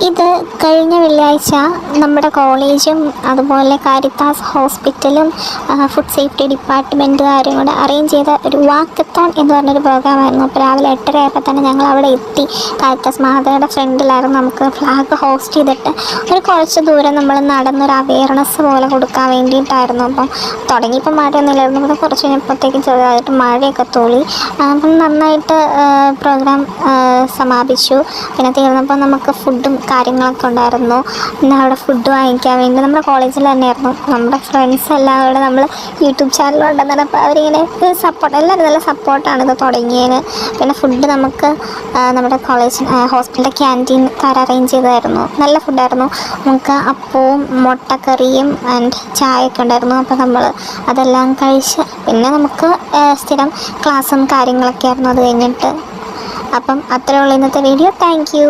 ഇത് കഴിഞ്ഞ വെള്ളിയാഴ്ച നമ്മുടെ കോളേജും അതുപോലെ കാരിത്താസ് ഹോസ്പിറ്റലും ഫുഡ് സേഫ്റ്റി ഡിപ്പാർട്ട്മെൻറ്റുകാരും കൂടെ അറേഞ്ച് ചെയ്ത ഒരു വാക്കത്തോൺ എന്ന് പറഞ്ഞൊരു പ്രോഗ്രാമായിരുന്നു. അപ്പോൾ രാവിലെ 8:30 ആയപ്പോൾ തന്നെ ഞങ്ങൾ അവിടെ എത്തി. കാരിത്താസ് മാതയുടെ ഫ്രണ്ടിലായിരുന്നു നമുക്ക് ഫ്ലാഗ് ഹോസ്റ്റ് ചെയ്തിട്ട് കുറച്ച് ദൂരം നമ്മൾ നടന്നൊരു അവെയർനെസ് പോലെ കൊടുക്കാൻ വേണ്ടിയിട്ടായിരുന്നു. അപ്പം തുടങ്ങിയപ്പോൾ മഴയൊന്നുമില്ലായിരുന്നു. അപ്പോൾ കുറച്ച് കഴിഞ്ഞപ്പോഴത്തേക്കും ചെറുതായിട്ട് മഴയൊക്കെ തോളി. അപ്പം നന്നായിട്ട് പ്രോഗ്രാം സമാപിച്ചു. പിന്നെ തീർന്നപ്പോൾ നമുക്ക് ഫുഡും കാര്യങ്ങളൊക്കെ ഉണ്ടായിരുന്നു. പിന്നെ അവിടെ ഫുഡ് വാങ്ങിക്കാൻ വേണ്ടി നമ്മുടെ കോളേജിൽ തന്നെയായിരുന്നു. നമ്മുടെ ഫ്രണ്ട്സ് എല്ലാം കൂടെ നമ്മൾ യൂട്യൂബ് ചാനലുണ്ടെന്നാണ്. അപ്പോൾ അവരിങ്ങനെ എല്ലാവരും നല്ല സപ്പോർട്ടാണ് ഇത് തുടങ്ങിയതിന്. പിന്നെ ഫുഡ് നമുക്ക് നമ്മുടെ ഹോസ്പിറ്റലിൻ്റെ ക്യാൻറ്റീൻകാർ അറേഞ്ച് ചെയ്തായിരുന്നു. നല്ല ഫുഡായിരുന്നു. നമുക്ക് അപ്പവും മുട്ടക്കറിയും ആൻഡ് ചായയൊക്കെ ഉണ്ടായിരുന്നു. അപ്പോൾ നമ്മൾ അതെല്ലാം കഴിച്ച് പിന്നെ നമുക്ക് സ്ഥിരം ക്ലാസ്സും കാര്യങ്ങളൊക്കെ ആയിരുന്നു അത് കഴിഞ്ഞിട്ട്. അപ്പം അത്രയുള്ള ഇന്നത്തെ വീഡിയോ. Thank you.